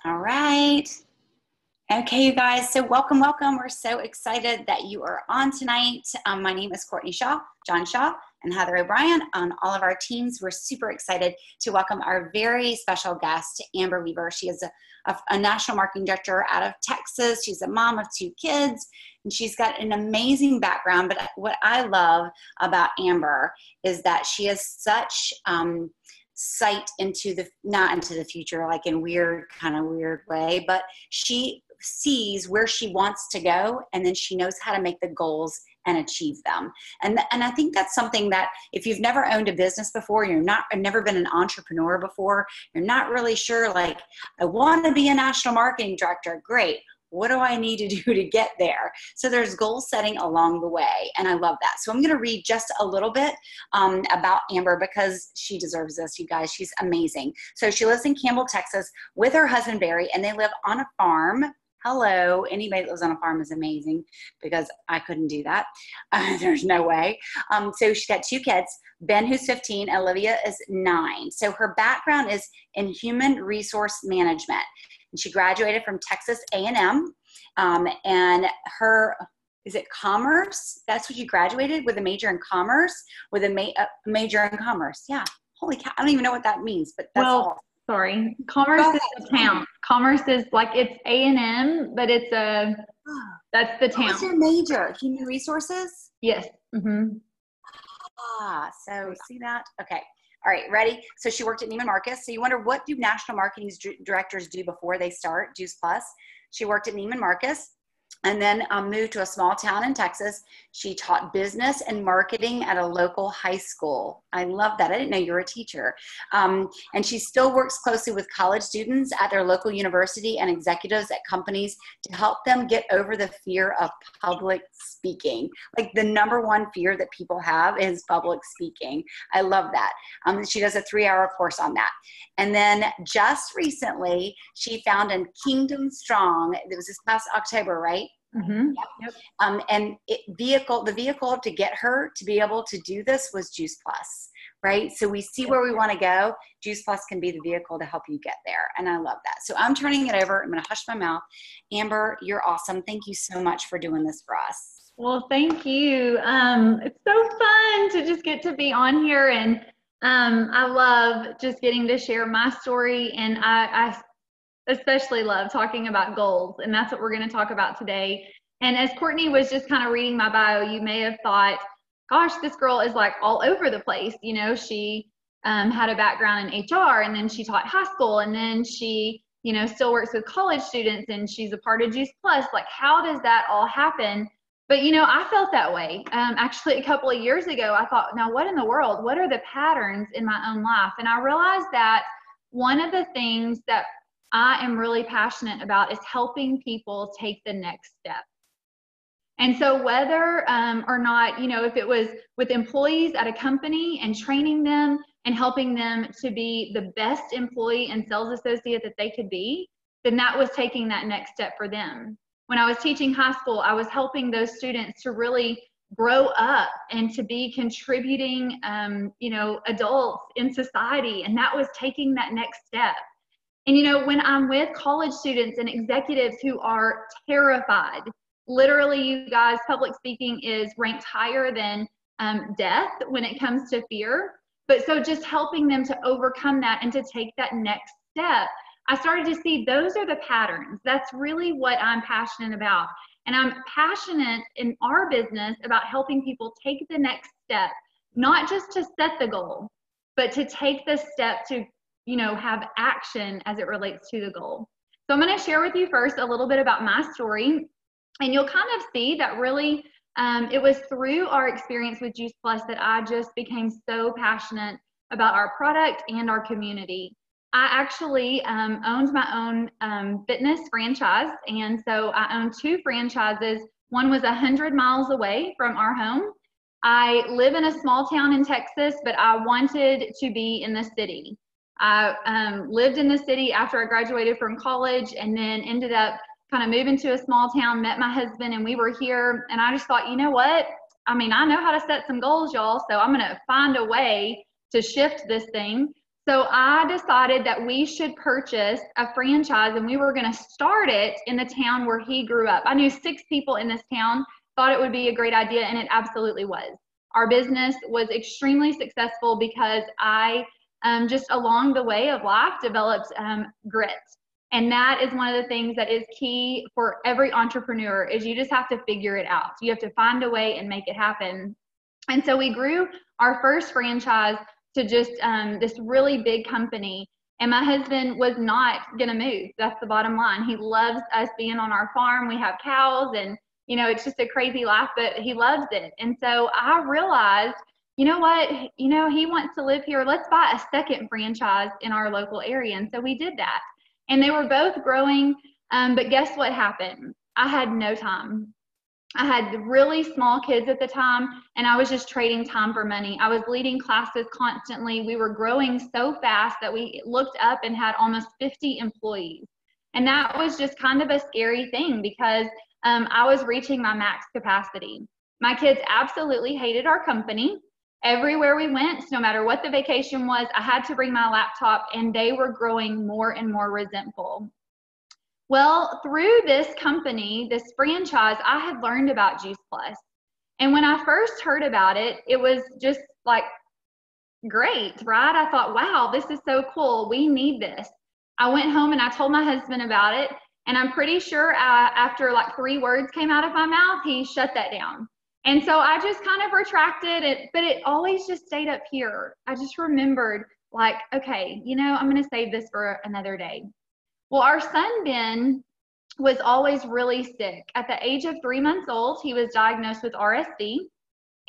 All right. Okay, you guys. So welcome, welcome. We're so excited that you are on tonight. My name is Courtney Shaw, John Shaw, and Heather O'Brien. On all of our teams, we're super excited to welcome our very special guest, Amber Weaver. She is a national marketing director out of Texas. She's a mom of 2 kids, and she's got an amazing background. But what I love about Amber is that she has such sight into not into the future, like in kind of weird way, but she sees where she wants to go, and then she knows how to make the goals and achieve them. And I think that's something that if you've never owned a business before, never been an entrepreneur before, you're not really sure, like, I want to be a national marketing director. Great. What do I need to do to get there? So there's goal setting along the way, and I love that. So I'm going to read just a little bit about Amber because she deserves this, you guys. She's amazing. So she lives in Campbell, Texas with her husband, Barry, and they live on a farm. Hello, anybody that lives on a farm is amazing because I couldn't do that. There's no way. So she's got 2 kids, Ben, who's 15, Olivia is 9. So her background is in human resource management. And she graduated from Texas A&M, and is it commerce? That's what you graduated with, a major in commerce, with a major in commerce. Yeah. Holy cow. I don't even know what that means, but that's all. Sorry. Commerce is the town. Commerce is like, it's A&M, but that's the town. What's your major? Human resources? Yes. Mm-hmm. So see that? Okay. All right, ready? So she worked at Neiman Marcus. So you wonder, what do national marketing directors do before they start Juice Plus? She worked at Neiman Marcus and then moved to a small town in Texas. She taught business and marketing at a local high school. I love that. I didn't know you were a teacher. And she still works closely with college students at their local university and executives at companies to help them get over the fear of public speaking. Like, the number one fear that people have is public speaking. I love that. She does a 3-hour course on that. And then just recently, she founded Kingdom Strong. It was this past October, right? Mm-hmm. Yep. And the vehicle to get her to be able to do this was Juice Plus, right? So we see where we want to go. Juice Plus can be the vehicle to help you get there. And I love that. So I'm turning it over. I'm going to hush my mouth. Amber, you're awesome. Thank you so much for doing this for us. Well, thank you. It's so fun to just get to be on here, and I love just getting to share my story, and I especially love talking about goals, and that's what we're going to talk about today. And as Courtney was just kind of reading my bio, you may have thought, gosh, this girl is like all over the place. You know, she had a background in HR, and then she taught high school, and then she, still works with college students, and she's a part of Juice Plus. Like, how does that all happen? But, I felt that way. Actually, a couple of years ago, I thought, now what in the world? What are the patterns in my own life? And I realized that one of the things that I am really passionate about is helping people take the next step. And so whether or not, if it was with employees at a company and training them and helping them to be the best employee and sales associate that they could be, then that was taking that next step for them. When I was teaching high school, I was helping those students to really grow up and to be contributing, adults in society. And that was taking that next step. And, when I'm with college students and executives who are terrified, literally, you guys, public speaking is ranked higher than death when it comes to fear. But so just helping them to overcome that and to take that next step, I started to see those are the patterns. That's really what I'm passionate about. And I'm passionate in our business about helping people take the next step, not just to set the goal, but to take the step to have action as it relates to the goal. So I'm going to share with you first a little bit about my story, and you'll kind of see that really it was through our experience with Juice Plus that I just became so passionate about our product and our community. I actually owned my own fitness franchise, and so I owned 2 franchises. One was 100 miles away from our home. I live in a small town in Texas, but I wanted to be in the city. I lived in the city after I graduated from college, and then ended up kind of moving to a small town, met my husband, and we were here. And I just thought, you know what? I mean, I know how to set some goals, y'all, so I'm going to find a way to shift this thing. So I decided that we should purchase a franchise, and we were going to start it in the town where he grew up. I knew 6 people in this town, thought it would be a great idea, and it absolutely was. Our business was extremely successful because I just along the way of life developed grit. And that is one of the things that is key for every entrepreneur, is you just have to figure it out. You have to find a way and make it happen. And so we grew our first franchise to just this really big company. And my husband was not going to move. That's the bottom line. He loves us being on our farm. We have cows, and, you know, it's just a crazy life, but he loves it. And so I realized, you know what, you know, he wants to live here. Let's buy a second franchise in our local area. And so we did that. And they were both growing. But guess what happened? I had no time. I had really small kids at the time, and I was just trading time for money. I was leading classes constantly. We were growing so fast that we looked up and had almost 50 employees. And that was just kind of a scary thing, because I was reaching my max capacity. My kids absolutely hated our company. Everywhere we went, no matter what the vacation was, I had to bring my laptop, and they were growing more and more resentful. Well, through this company, this franchise, I had learned about Juice Plus. And when I first heard about it, it was just like, great, right? I thought, wow, this is so cool. We need this. I went home and I told my husband about it. And I'm pretty sure after like 3 words came out of my mouth, he shut that down. And so I just kind of retracted it, but it always just stayed up here. I just remembered, like, okay, you know, I'm going to save this for another day. Well, our son, Ben, was always really sick. At the age of 3 months old, he was diagnosed with RSV,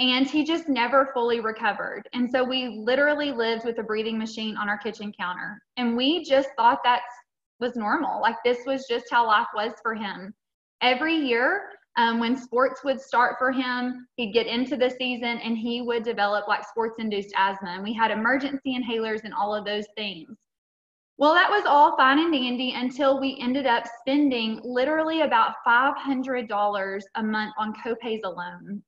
and he just never fully recovered. And so we literally lived with a breathing machine on our kitchen counter. And we just thought that was normal. Like, this was just how life was for him. Every year, when sports would start for him, he'd get into the season and he would develop like sports-induced asthma. And we had emergency inhalers and all of those things. Well, that was all fine and dandy until we ended up spending literally about $500 a month on copays alone.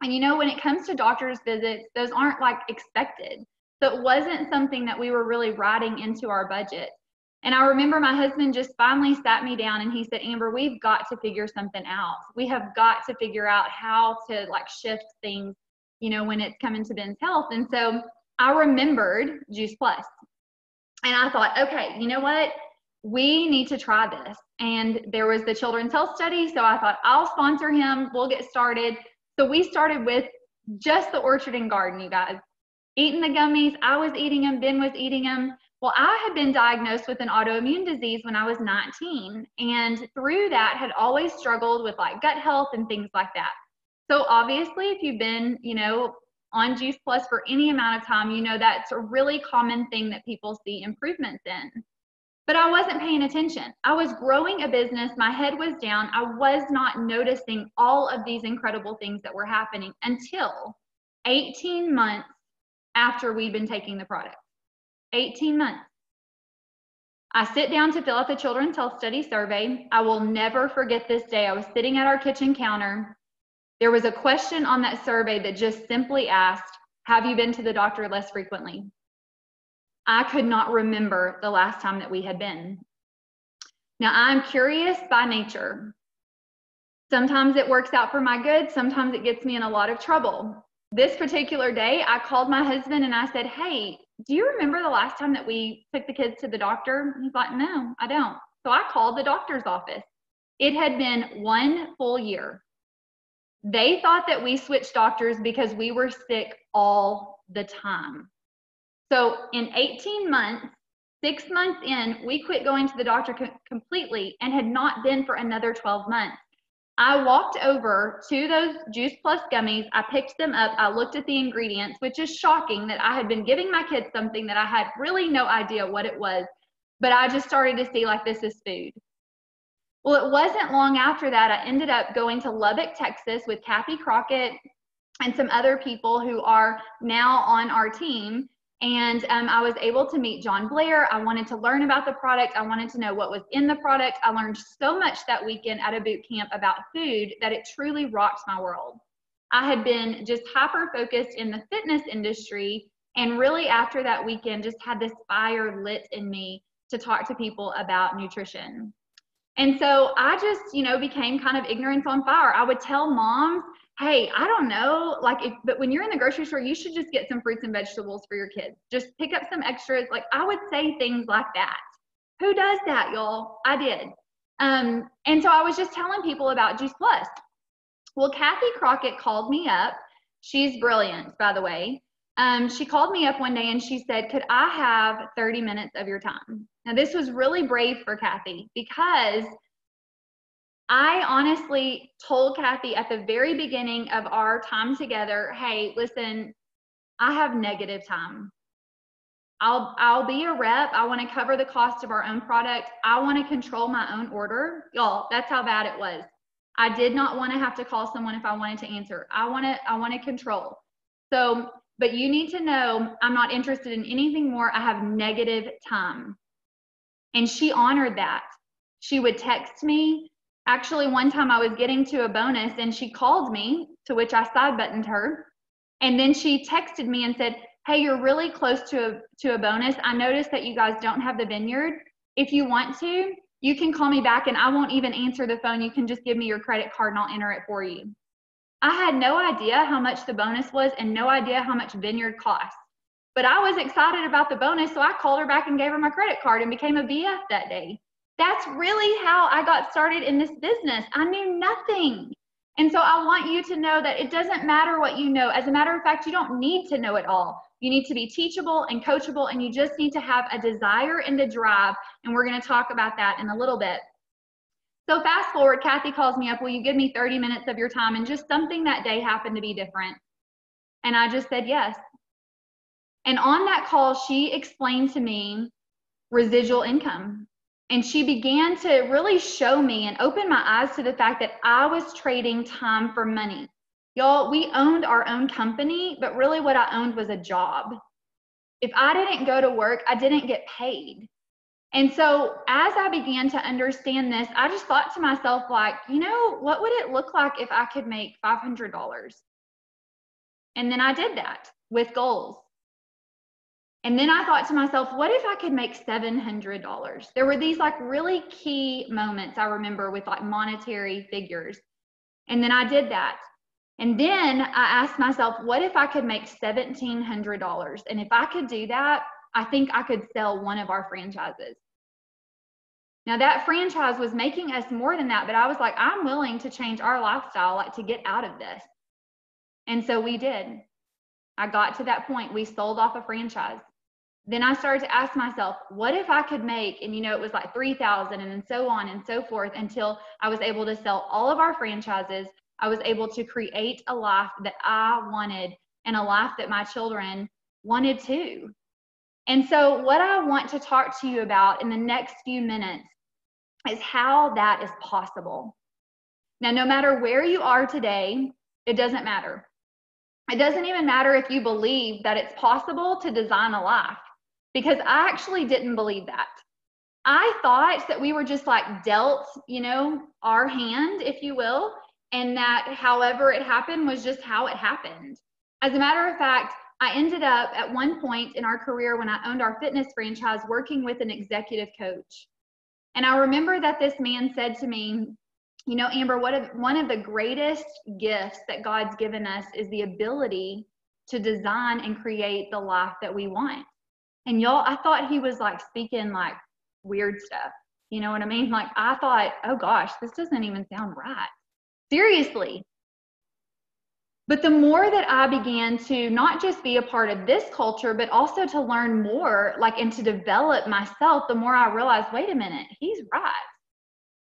And you know, when it comes to doctor's visits, those aren't like expected. So it wasn't something that we were really writing into our budget. And I remember my husband just finally sat me down and he said, Amber, we've got to figure something out. We have got to figure out how to like shift things, you know, when it's coming to Ben's health. And so I remembered Juice Plus. And I thought, okay, you know what? We need to try this. And there was the Children's Health Study. So I thought, I'll sponsor him. We'll get started. So we started with just the Orchard and Garden, you guys. Eating the gummies. I was eating them. Ben was eating them. Well, I had been diagnosed with an autoimmune disease when I was 19. And through that, had always struggled with like gut health and things like that. So obviously, if you've been, you know, on Juice Plus for any amount of time, you know that's a really common thing that people see improvements in. But I wasn't paying attention. I was growing a business. My head was down. I was not noticing all of these incredible things that were happening until 18 months after we'd been taking the product. 18 months. I sit down to fill out the Children's Health Study survey. I will never forget this day. I was sitting at our kitchen counter. There was a question on that survey that just simply asked, have you been to the doctor less frequently? I could not remember the last time that we had been. Now, I'm curious by nature. Sometimes it works out for my good. Sometimes it gets me in a lot of trouble. This particular day, I called my husband and I said, hey, do you remember the last time that we took the kids to the doctor? He's like, no, I don't. So I called the doctor's office. It had been 1 full year. They thought that we switched doctors because we were sick all the time. So in 18 months, 6 months in, we quit going to the doctor completely and had not been for another 12 months. I walked over to those Juice Plus gummies. I picked them up. I looked at the ingredients, which is shocking that I had been giving my kids something that I had really no idea what it was. But I just started to see like this is food. Well, it wasn't long after that, I ended up going to Lubbock, Texas with Kathy Crockett and some other people who are now on our team. And I was able to meet John Blair. I wanted to learn about the product. I wanted to know what was in the product. I learned so much that weekend at a boot camp about food that it truly rocked my world. I had been just hyper-focused in the fitness industry And really after that weekend, just had this fire lit in me to talk to people about nutrition. And so I just, became kind of ignorance on fire. I would tell moms, hey, I don't know, but when you're in the grocery store, you should just get some fruits and vegetables for your kids. Just pick up some extras. Like, I would say things like that. Who does that, y'all? I did. And so I was just telling people about Juice Plus. Well, Kathy Crockett called me up. She's brilliant, by the way. She called me up one day and she said, could I have 30 minutes of your time? Now, this was really brave for Kathy because I honestly told Kathy at the very beginning of our time together, hey, listen, I have negative time. I'll be a rep. I want to cover the cost of our own product. I want to control my own order. Y'all, that's how bad it was. I did not want to have to call someone if I wanted to answer. I want to control. So, but you need to know I'm not interested in anything more. I have negative time. And she honored that. She would text me. Actually, one time I was getting to a bonus and she called me, to which I side buttoned her. And then she texted me and said, hey, you're really close to a bonus. I noticed that you guys don't have the vineyard. If you want to, you can call me back and I won't even answer the phone. You can just give me your credit card and I'll enter it for you. I had no idea how much the bonus was and no idea how much vineyard cost. But I was excited about the bonus, so I called her back and gave her my credit card and became a VF that day. That's really how I got started in this business. I knew nothing. And so I want you to know that it doesn't matter what you know. As a matter of fact, you don't need to know it all. You need to be teachable and coachable, and you just need to have a desire and a drive. And we're going to talk about that in a little bit. So fast forward, Kathy calls me up, will you give me 30 minutes of your time? And just something that day happened to be different. And I just said yes. And on that call, she explained to me residual income. And she began to really show me and open my eyes to the fact that I was trading time for money. Y'all, we owned our own company, but really what I owned was a job. If I didn't go to work, I didn't get paid. And so as I began to understand this, I just thought to myself, like, what would it look like if I could make $500? And then I did that with goals. And then I thought to myself, what if I could make $700? There were these really key moments I remember with monetary figures. And then I did that. And then I asked myself, what if I could make $1,700? And if I could do that, I think I could sell one of our franchises. Now that franchise was making us more than that, but I was like, I'm willing to change our lifestyle, to get out of this. And so we did. I got to that point. We sold off a franchise. Then I started to ask myself, what if I could make, and it was like 3,000 and so on and so forth until I was able to sell all of our franchises. I was able to create a life that I wanted and a life that my children wanted too. And so what I want to talk to you about in the next few minutes is how that is possible. Now, no matter where you are today, it doesn't matter. It doesn't even matter if you believe that it's possible to design a life, because I actually didn't believe that. I thought that we were just dealt, our hand, if you will, and that however it happened was just how it happened. As a matter of fact, I ended up at one point in our career when I owned our fitness franchise working with an executive coach. And I remember that this man said to me, Amber, one of the greatest gifts that God's given us is the ability to design and create the life that we want. And y'all, I thought he was speaking weird stuff. You know what I mean? I thought, oh gosh, this doesn't even sound right. Seriously. But the more that I began to not just be a part of this culture, but also to learn more, and to develop myself, the more I realized, wait a minute, he's right.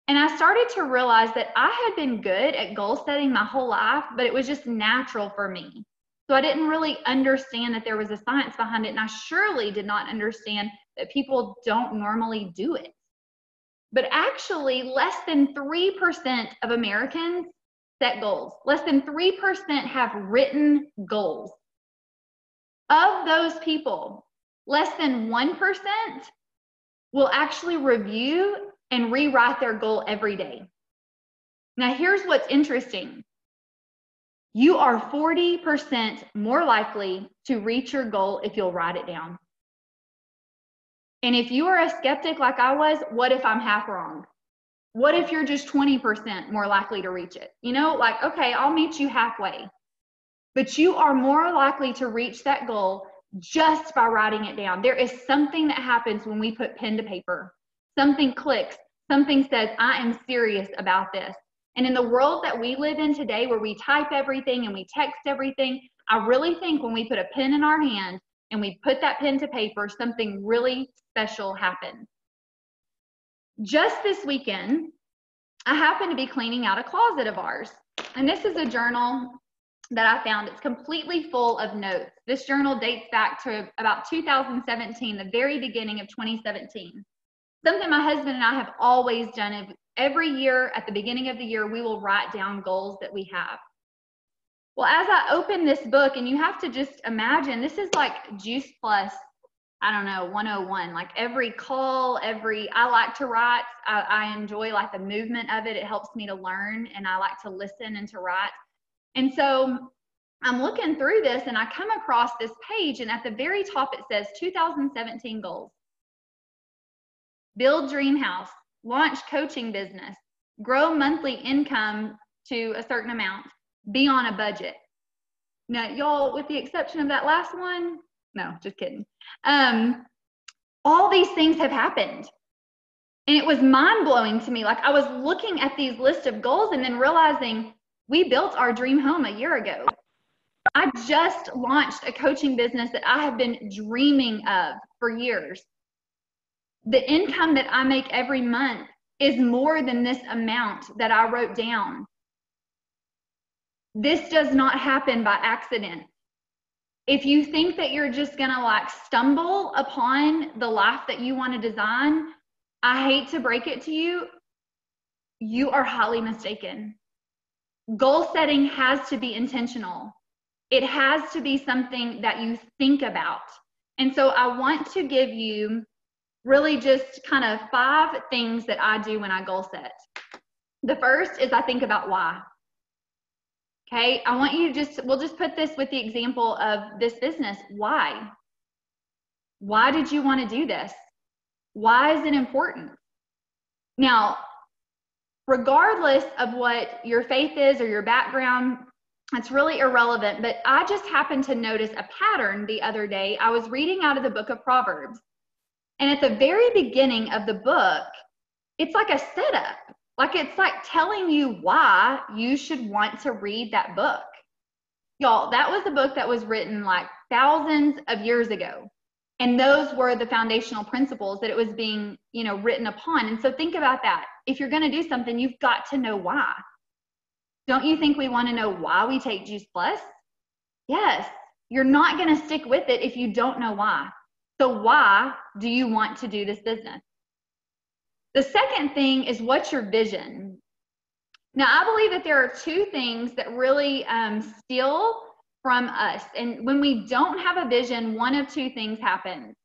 And I started to realize that I had been good at goal setting my whole life, but it was just natural for me. So I didn't really understand that there was a science behind it. And I surely did not understand that people don't normally do it. But actually, less than 3% of Americans set goals. Less than 3% have written goals. Of those people, less than 1% will actually review and rewrite their goal every day. Now, here's what's interesting. You are 40% more likely to reach your goal if you'll write it down. And if you are a skeptic like I was, what if I'm half wrong? What if you're just 20% more likely to reach it? You know, like, okay, I'll meet you halfway. But you are more likely to reach that goal just by writing it down. There is something that happens when we put pen to paper. Something clicks. Something says, I am serious about this. And in the world that we live in today, where we type everything and we text everything, I really think when we put a pen in our hand and we put that pen to paper, something really special happens. Just this weekend, I happened to be cleaning out a closet of ours. And this is a journal that I found. It's completely full of notes. This journal dates back to about 2017, the very beginning of 2017. Something my husband and I have always done. Every year at the beginning of the year, we will write down goals that we have. Well, as I open this book, and you have to just imagine, this is like Juice Plus, I don't know, 101. Like every call, I like to write. I enjoy like the movement of it. It helps me to learn, and I like to listen and to write. And so I'm looking through this, and I come across this page, and at the very top it says 2017 goals. Build dream house, launch coaching business, grow monthly income to a certain amount, be on a budget. Now, y'all, with the exception of that last one, no, just kidding. All these things have happened. And it was mind-blowing to me. Like, I was looking at these lists of goals and then realizing we built our dream home a year ago. I just launched a coaching business that I have been dreaming of for years. The income that I make every month is more than this amount that I wrote down. This does not happen by accident. If you think that you're just gonna like stumble upon the life that you want to design, I hate to break it to you, you are highly mistaken. Goal setting has to be intentional. It has to be something that you think about. And so I want to give you really just kind of 5 things that I do when I goal set. The first is I think about why. Okay, I want you to we'll just put this with the example of this business. Why? Why did you want to do this? Why is it important? Now, regardless of what your faith is or your background, it's really irrelevant, but I just happened to notice a pattern the other day. I was reading out of the book of Proverbs, and at the very beginning of the book, it's like a setup. Like it's like telling you why you should want to read that book. Y'all, that was a book that was written like thousands of years ago. And those were the foundational principles that it was being, written upon. And so think about that. If you're going to do something, you've got to know why. Don't you think we want to know why we take Juice Plus? Yes. You're not going to stick with it if you don't know why. So why do you want to do this business? The second thing is, what's your vision? Now, I believe that there are 2 things that really steal from us. And when we don't have a vision, one of 2 things happens.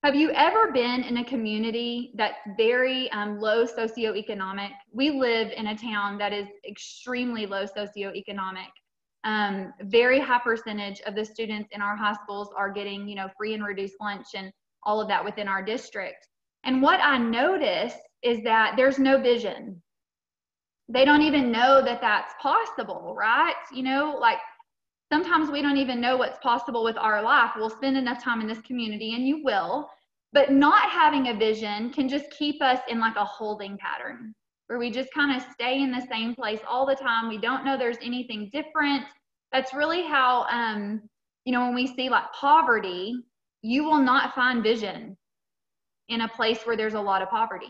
Have you ever been in a community that's very low socioeconomic? We live in a town that is extremely low socioeconomic. Very high percentage of the students in our high schools are getting, free and reduced lunch and all of that within our district. And what I notice is that there's no vision. They don't even know that that's possible, right? Like sometimes we don't even know what's possible with our life. We'll spend enough time in this community, and you will, but not having a vision can just keep us in like a holding pattern where we just kind of stay in the same place all the time. We don't know there's anything different. That's really how, when we see like poverty, you will not find vision in a place where there's a lot of poverty.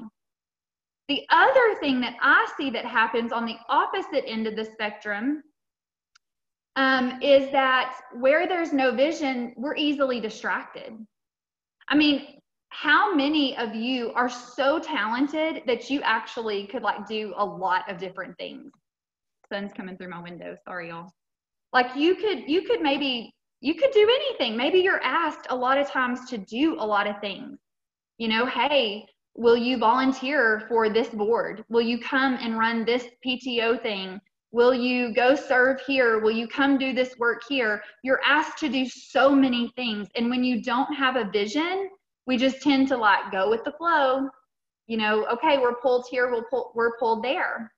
The other thing that I see that happens on the opposite end of the spectrum is that where there's no vision, we're easily distracted. I mean, how many of you are so talented that you actually could like do a lot of different things? Sun's coming through my window. Sorry, y'all. Like you could do anything. Maybe you're asked a lot of times to do a lot of things. Hey, will you volunteer for this board? Will you come and run this PTO thing Will you go serve here? Will you come do this work here? You're asked to do so many things. And when you don't have a vision, we just tend to like go with the flow. You know, okay, we're pulled here, we're pulled there.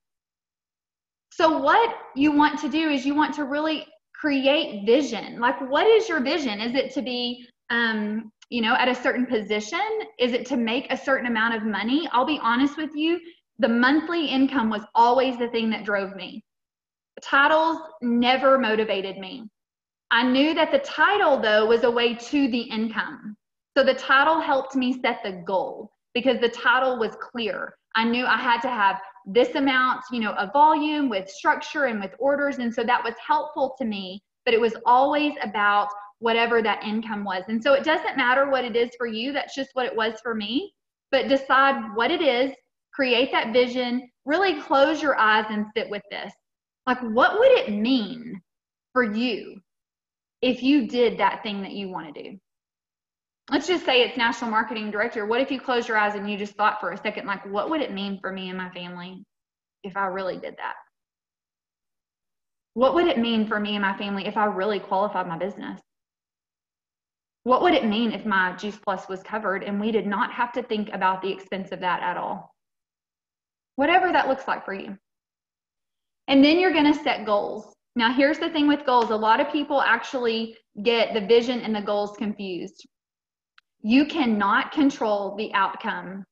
So what you want to do is you want to really create vision. Like, what is your vision? Is it to be, you know, at a certain position? Is it to make a certain amount of money? I'll be honest with you, the monthly income was always the thing that drove me. Titles never motivated me. I knew that the title, though, was a way to the income. So the title helped me set the goal because the title was clear. I knew I had to have this amount, you know, of volume with structure and with orders. And so that was helpful to me, but it was always about whatever that income was. And so it doesn't matter what it is for you. That's just what it was for me. But decide what it is, create that vision, really close your eyes and sit with this. Like, what would it mean for you if you did that thing that you want to do? Let's just say it's national marketing director. What if you close your eyes and you just thought for a second, like, what would it mean for me and my family if I really did that? What would it mean for me and my family if I really qualified my business? What would it mean if my Juice Plus was covered and we did not have to think about the expense of that at all? Whatever that looks like for you. And then you're going to set goals. Now, here's the thing with goals. A lot of people actually get the vision and the goals confused. You cannot control the outcome.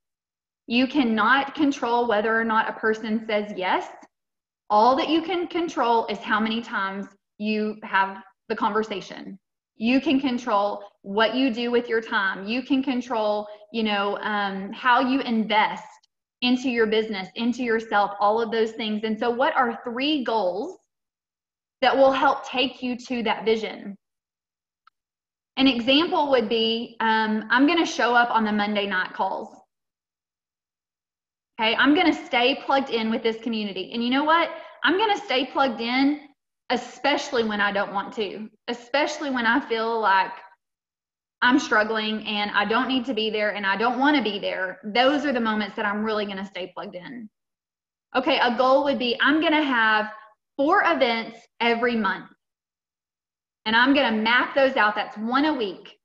You cannot control whether or not a person says yes. All that you can control is how many times you have the conversation. You can control what you do with your time. You can control, you know, how you invest into your business, into yourself, all of those things. And so what are 3 goals that will help take you to that vision? An example would be, I'm going to show up on the Monday night calls. Okay, I'm going to stay plugged in with this community. And you know what? I'm going to stay plugged in, especially when I don't want to, especially when I feel like I'm struggling and I don't need to be there and I don't want to be there. Those are the moments that I'm really going to stay plugged in. Okay, a goal would be I'm going to have 4 events every month. And I'm going to map those out. That's 1 a week.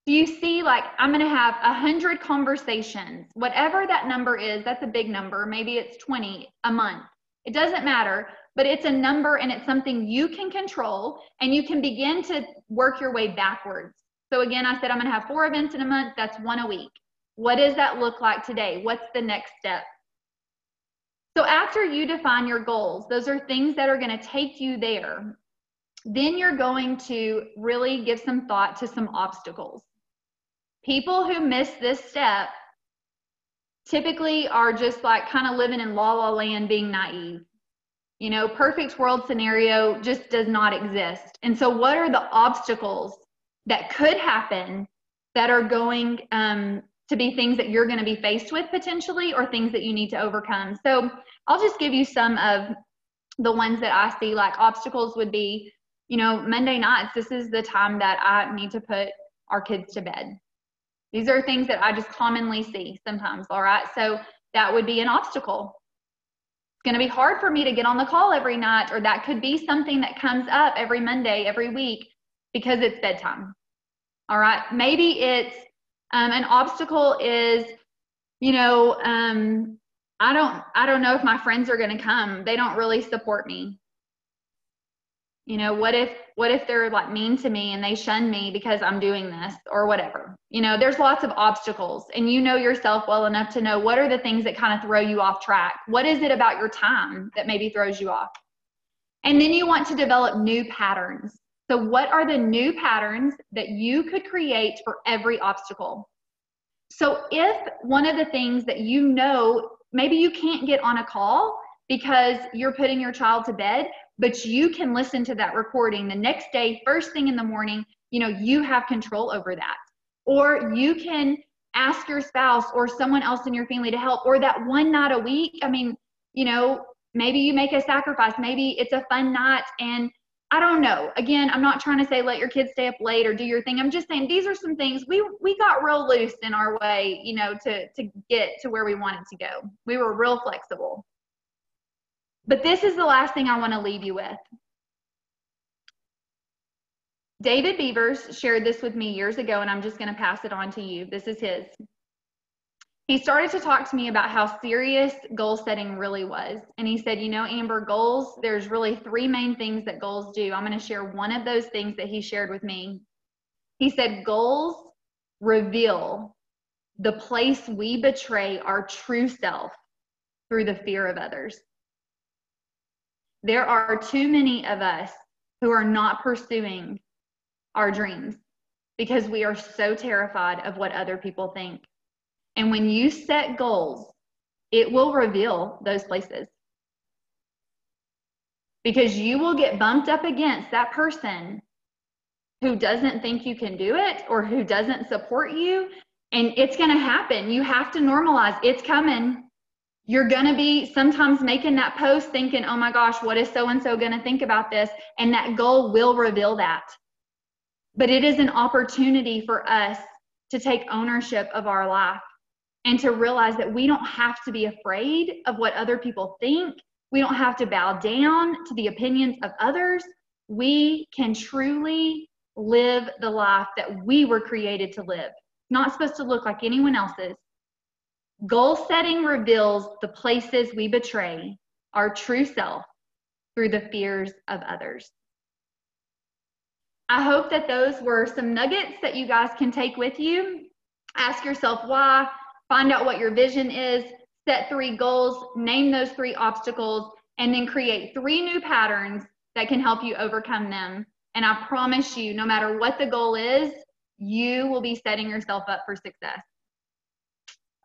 Do you see, like, I'm going to have 100 conversations. Whatever that number is, that's a big number. Maybe it's 20 a month. It doesn't matter, but it's a number and it's something you can control and you can begin to work your way backwards. So again, I said I'm going to have 4 events in a month. That's 1 a week. What does that look like today? What's the next step? So after you define your goals, those are things that are going to take you there. Then you're going to really give some thought to some obstacles. People who miss this step typically are just like kind of living in la la land, being naive. You know, perfect world scenario just does not exist. And so what are the obstacles that could happen that are going to be things that you're going to be faced with potentially, or things that you need to overcome? So I'll just give you some of the ones that I see. Like, obstacles would be, you know, Monday nights, this is the time that I need to put our kids to bed. These are things that I just commonly see sometimes, all right? So that would be an obstacle. It's going to be hard for me to get on the call every night, or that could be something that comes up every Monday, every week, because it's bedtime, all right? Maybe it's an obstacle is, you know, I don't know if my friends are going to come. They don't really support me. You know, what if they're like mean to me and they shun me because I'm doing this or whatever? You know, there's lots of obstacles, and you know yourself well enough to know what are the things that kind of throw you off track. What is it about your time that maybe throws you off? And then you want to develop new patterns. So what are the new patterns that you could create for every obstacle? So if one of the things that you know, maybe you can't get on a call because you're putting your child to bed, but you can listen to that recording the next day, first thing in the morning, you know, you have control over that. Or you can ask your spouse or someone else in your family to help, or that one night a week. I mean, you know, maybe you make a sacrifice. Maybe it's a fun night, and I don't know. Again, I'm not trying to say let your kids stay up late or do your thing. I'm just saying these are some things we got real loose in our way, you know, to get to where we wanted to go. We were real flexible. But this is the last thing I want to leave you with. David Beavers shared this with me years ago, and I'm just going to pass it on to you. This is his. He started to talk to me about how serious goal setting really was. And he said, you know, Amber, goals, there's really 3 main things that goals do. I'm going to share one of those things that he shared with me. He said, goals reveal the place we betray our true self through the fear of others. There are too many of us who are not pursuing our dreams because we are so terrified of what other people think. And when you set goals, it will reveal those places. Because you will get bumped up against that person who doesn't think you can do it or who doesn't support you. And it's going to happen. You have to normalize. It's coming. You're going to be sometimes making that post thinking, oh my gosh, what is so-and-so going to think about this? And that goal will reveal that. But it is an opportunity for us to take ownership of our life and to realize that we don't have to be afraid of what other people think. We don't have to bow down to the opinions of others. We can truly live the life that we were created to live. Not supposed to look like anyone else's. Goal setting reveals the places we betray our true self through the fears of others. I hope that those were some nuggets that you guys can take with you. Ask yourself why, find out what your vision is, set 3 goals, name those 3 obstacles, and then create 3 new patterns that can help you overcome them. And I promise you, no matter what the goal is, you will be setting yourself up for success.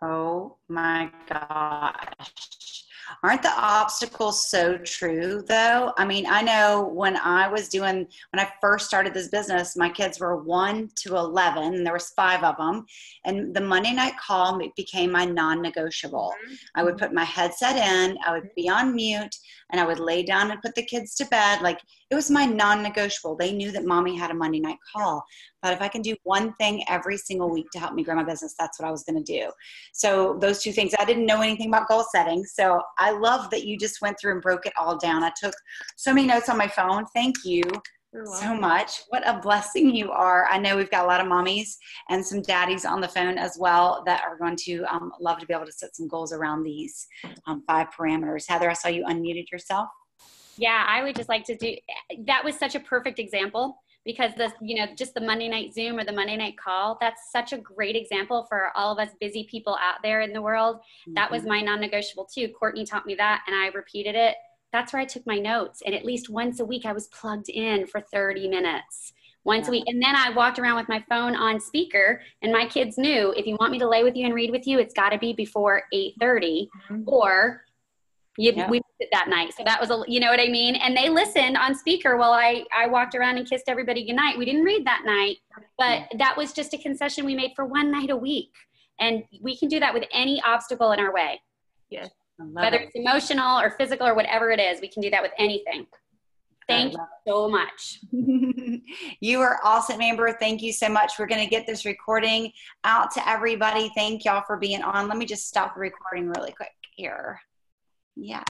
Oh my gosh. Aren't the obstacles so true though? I mean, I know when I first started this business, my kids were 1 to 11 and there was 5 of them. And the Monday night call became my non-negotiable. I would put my headset in, I would be on mute, and I would lay down and put the kids to bed. Like, it was my non-negotiable. They knew that mommy had a Monday night call. But if I can do one thing every single week to help me grow my business, that's what I was going to do. So those 2 things, I didn't know anything about goal setting. So I love that you just went through and broke it all down. I took so many notes on my phone. Thank you so much. What a blessing you are. I know we've got a lot of mommies and some daddies on the phone as well that are going to love to be able to set some goals around these 5 parameters. Heather, I saw you unmuted yourself. Yeah, I would just like to do, that was such a perfect example, because just the Monday night Zoom or the Monday night call, that's such a great example for all of us busy people out there in the world. That was my non-negotiable too. Courtney taught me that and I repeated it. That's where I took my notes. And at least once a week I was plugged in for 30 minutes. Once a week. And then I walked around with my phone on speaker, and my kids knew, if you want me to lay with you and read with you, it's got to be before 8:30 or we did it that night. So that was, you know what I mean? And they listened on speaker while I walked around and kissed everybody goodnight. We didn't read that night, but that was just a concession we made for one night a week. And we can do that with any obstacle in our way. Yes. Whether it's emotional or physical or whatever it is, we can do that with anything. Thank you so much. You are awesome, Amber. Thank you so much. We're going to get this recording out to everybody. Thank y'all for being on. Let me just stop the recording really quick here. Yeah.